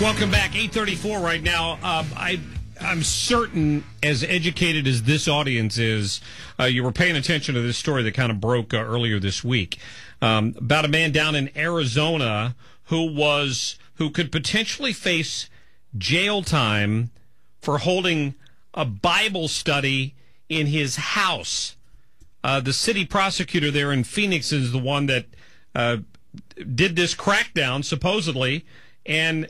Welcome back. 8:34 right now. I'm certain, as educated as this audience is, you were paying attention to this story that kind of broke earlier this week about a man down in Arizona who could potentially face jail time for holding a Bible study in his house. The city prosecutor there in Phoenix is the one that did this crackdown, supposedly, and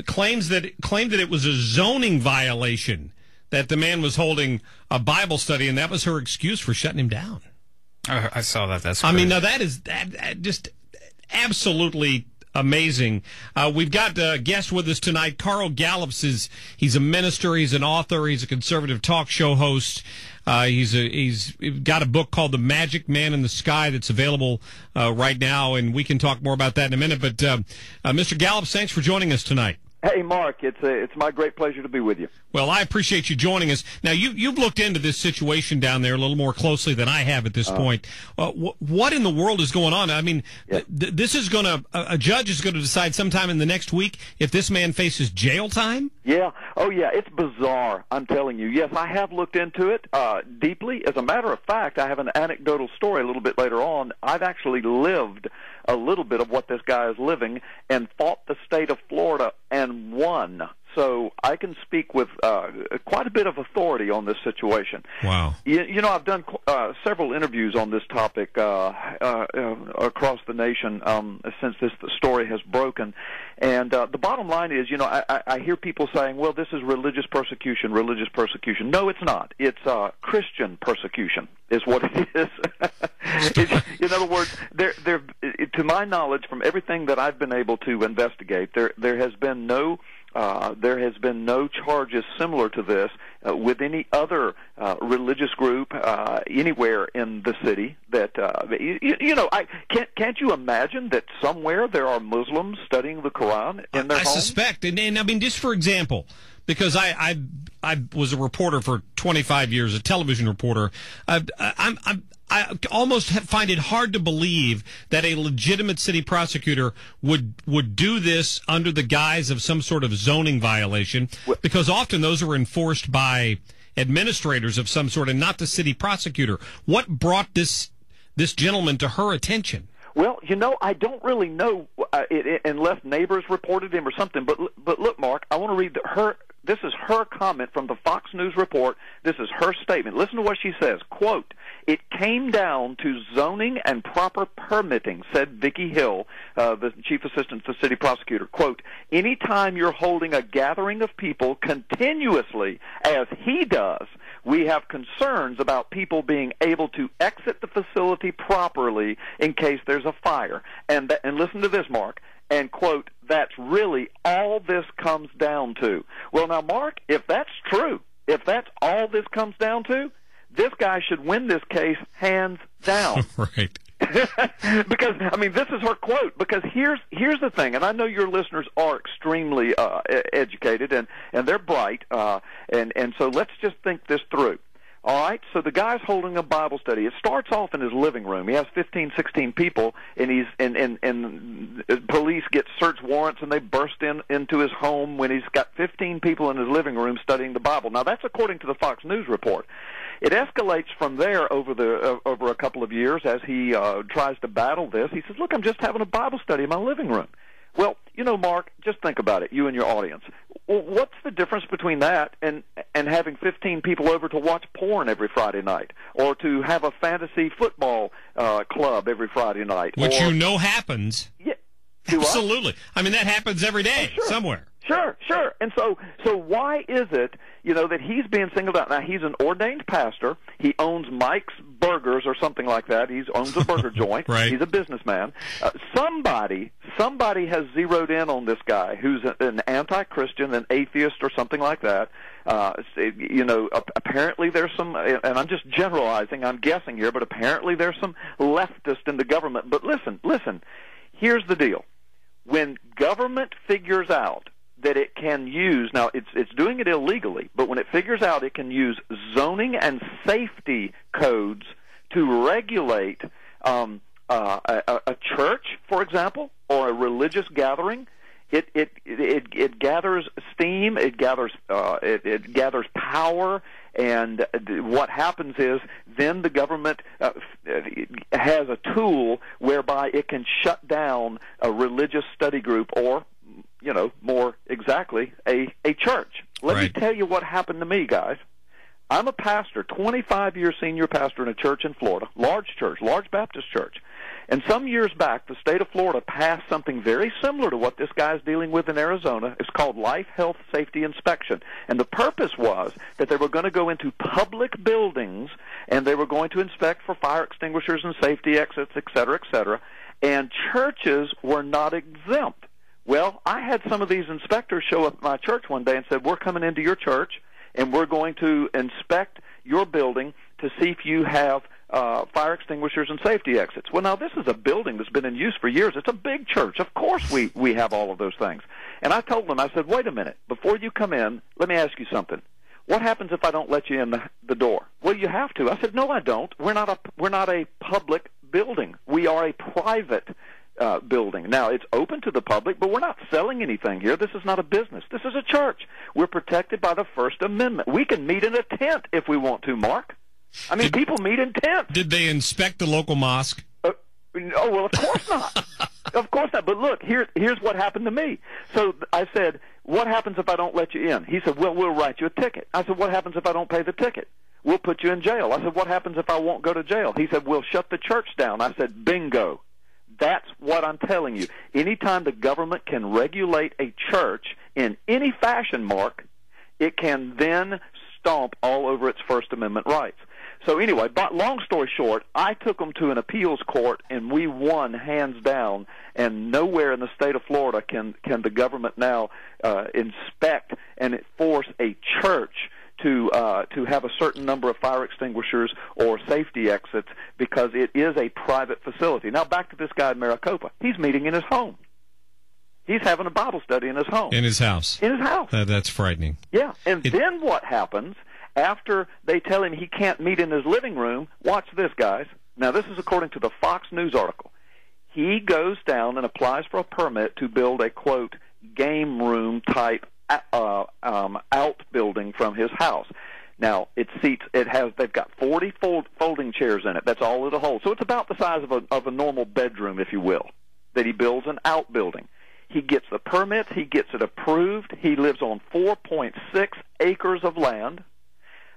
claimed that it was a zoning violation that the man was holding a Bible study, and that was her excuse for shutting him down. I saw that. That's crazy. I mean, now that is just absolutely amazing. We've got a guest with us tonight. Carl Gallups he's a minister, he's an author, he's a conservative talk show host. He's got a book called The Magic Man in the Sky that's available right now, and we can talk more about that in a minute. But Mr. Gallups, thanks for joining us tonight. Hey, Mark, it's my great pleasure to be with you. Well, I appreciate you joining us. Now, you've looked into this situation down there a little more closely than I have at this point. What in the world is going on? I mean, this is a judge is going to decide sometime in the next week if this man faces jail time? Yeah. Oh, yeah. It's bizarre, I'm telling you. Yes, I have looked into it deeply. As a matter of fact, I have an anecdotal story a little bit later on. I've actually lived a little bit of what this guy is living and fought the state of Florida and won. So I can speak with quite a bit of authority on this situation. Wow. You know, I've done several interviews on this topic across the nation since this story has broken. And the bottom line is, you know, I hear people saying, well, this is religious persecution. No, it's not. It's Christian persecution is what it is. In other words, to my knowledge, from everything that I've been able to investigate, there has been no charges similar to this with any other religious group anywhere in the city. That you know, can't you imagine that somewhere there are Muslims studying the Quran in their homes? I suspect, and I mean, just for example, because I was a reporter for 25 years, a television reporter. I almost find it hard to believe that a legitimate city prosecutor would do this under the guise of some sort of zoning violation, because often those are enforced by administrators of some sort and not the city prosecutor. What brought this gentleman to her attention? Well, you know, I don't really know unless neighbors reported him or something. But look, Mark, I want to read this is her comment from the Fox News report. This is her statement. Listen to what she says. Quote, "It came down to zoning and proper permitting," said Vicki Hill, the chief assistant to the city prosecutor. Quote, "Anytime you're holding a gathering of people continuously, as he does, we have concerns about people being able to exit the facility properly in case there's a fire." And listen to this, Mark. And, quote, "That's really all this comes down to." Well, now, Mark, if that's true, if that's all this comes down to, this guy should win this case hands down. Right. Because, I mean, this is her quote. Because here's the thing, and I know your listeners are extremely educated, and they're bright, and so let's just think this through. All right, so the guy's holding a Bible study. It starts off in his living room. He has 15, 16 people, and police get search warrants, and they burst into his home when he's got 15 people in his living room studying the Bible. Now, that's according to the Fox News report. It escalates from there over a couple of years as he tries to battle this. He says, "Look, I'm just having a Bible study in my living room." Well, you know, Mark, just think about it, you and your audience. Well, what's the difference between that and having 15 people over to watch porn every Friday night, or to have a fantasy football club every Friday night? Which you know happens. Yeah. Absolutely. I mean, that happens every day somewhere. Sure. And so why is it, you know, that he's being singled out? Now, he's an ordained pastor. He owns Mike's Burgers or something like that. He owns a burger joint. Right. He's a businessman. Somebody has zeroed in on this guy who's an anti-Christian, an atheist, or something like that. You know, apparently there's some, and I'm just generalizing, I'm guessing here, but apparently there's some leftist in the government. But listen, here's the deal. When government figures out that it can use, now it's doing it illegally, but when it figures out it can use zoning and safety codes to regulate a church, for example, or a religious gathering, It gathers steam. It gathers power. And what happens is then the government has a tool whereby it can shut down a religious study group or, more exactly, a church. Let me tell you what happened to me, guys. I'm a pastor, 25-year senior pastor in a church in Florida, large Baptist church. And some years back, the state of Florida passed something very similar to what this guy's dealing with in Arizona. It's called Life, Health, Safety Inspection. And the purpose was that they were going to go into public buildings, and they were going to inspect for fire extinguishers and safety exits, et cetera, et cetera. And churches were not exempt. Well, I had some of these inspectors show up at my church one day and said, we're coming into your church, and we're going to inspect your building to see if you have fire extinguishers and safety exits. Well, now, this is a building that's been in use for years. It's a big church. Of course we have all of those things. And I told them, I said, wait a minute. Before you come in, let me ask you something. What happens if I don't let you in the door? Well, you have to. I said, no, I don't. We're not a public building. We are a private building. Now, it's open to the public, but we're not selling anything here. This is not a business. This is a church. We're protected by the First Amendment. We can meet in a tent if we want to, Mark. I mean, people meet in tents. Did they inspect the local mosque? No, well, of course not. Of course not. But look, here's what happened to me. So I said, what happens if I don't let you in? He said, well, we'll write you a ticket. I said, what happens if I don't pay the ticket? We'll put you in jail. I said, what happens if I won't go to jail? He said, we'll shut the church down. I said, bingo. That's what I'm telling you. Anytime the government can regulate a church in any fashion, Mark, it can then stomp all over its First Amendment rights. So anyway, but long story short, I took them to an appeals court, and we won hands down. And nowhere in the state of Florida can the government now inspect and force a church to have a certain number of fire extinguishers or safety exits, because it is a private facility. Now back to this guy in Maricopa. He's meeting in his home. He's having a Bible study in his home. In his house. In his house. That's frightening. Yeah, and then what happens after they tell him he can't meet in his living room? Watch this, guys. Now, this is according to the Fox News article. He goes down and applies for a permit to build a, quote, game room type outbuilding from his house. Now, they've got 40 folding chairs in it. That's all it'll hold. So it's about the size of a normal bedroom, if you will, that he builds an outbuilding. He gets the permits. He gets it approved. He lives on 4.6 acres of land.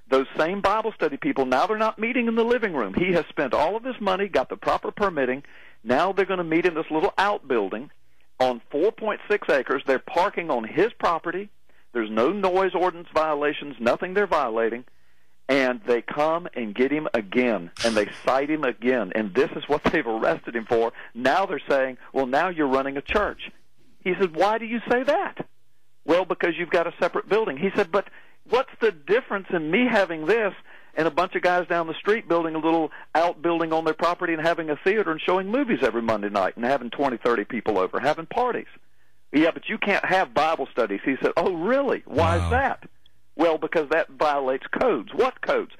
Those same Bible study people, now they're not meeting in the living room. He has spent all of his money, got the proper permitting. Now they're going to meet in this little outbuilding on 4.6 acres. They're parking on his property. There's no noise ordinance violations, nothing they're violating. And they come and get him again, and they cite him again. And this is what they've arrested him for. Now they're saying, well, now you're running a church. He said, why do you say that? Well, because you've got a separate building. He said, but what's the difference in me having this and a bunch of guys down the street building a little outbuilding on their property and having a theater and showing movies every Monday night and having 20, 30 people over, having parties? Yeah, but you can't have Bible studies. He said, oh, really? Why is that? Well, because that violates codes. What codes?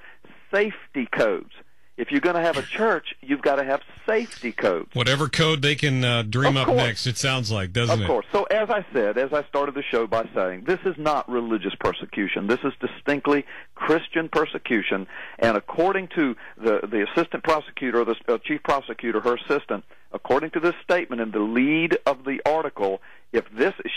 Safety codes. If you're going to have a church, you've got to have safety codes. Whatever code they can dream up next, it sounds like, doesn't it? Of course. So as I said, as I started the show by saying, this is not religious persecution. This is distinctly Christian persecution. And according to the assistant prosecutor, or the chief prosecutor, her assistant, according to this statement in the lead of the article,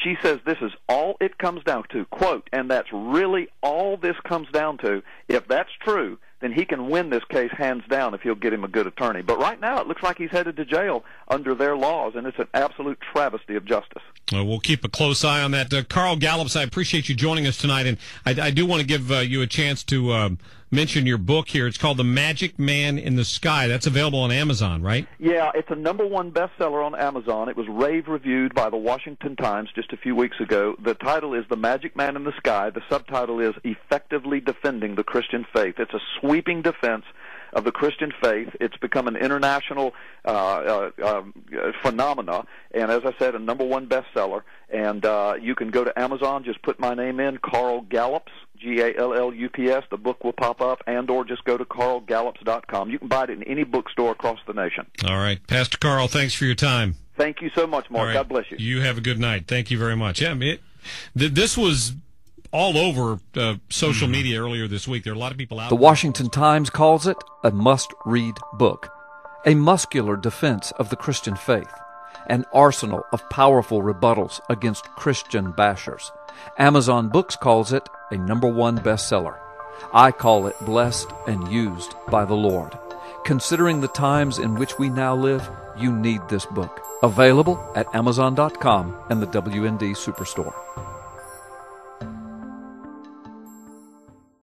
she says this is all it comes down to, quote, and that's really all this comes down to. If that's true, then he can win this case hands down if he'll get him a good attorney. But right now it looks like he's headed to jail under their laws, and it's an absolute travesty of justice. We'll keep a close eye on that. Carl Gallups, I appreciate you joining us tonight, and I do want to give you a chance to mention your book here. It's called The Magic Man in the Sky. That's available on Amazon, right? Yeah, it's a #1 bestseller on Amazon. It was rave reviewed by the Washington Times just a few weeks ago. The title is The Magic Man in the Sky. The subtitle is Effectively Defending the Christian Faith. It's a sweeping defense of the Christian faith. It's become an international phenomena, and as I said, a #1 bestseller. And you can go to Amazon, just put my name in, Carl Gallups, Gallups. The book will pop up, or just go to carlgallups.com. You can buy it in any bookstore across the nation. All right. Pastor Carl, thanks for your time. Thank you so much, Mark. All right. God bless you. You have a good night. Thank you very much. Yeah, I mean, this was all over social media earlier this week. There are a lot of people out The there. Washington Times calls it a must-read book, a muscular defense of the Christian faith, an arsenal of powerful rebuttals against Christian bashers. Amazon Books calls it a #1 bestseller. I call it blessed and used by the Lord. Considering the times in which we now live, you need this book. Available at Amazon.com and the WND Superstore.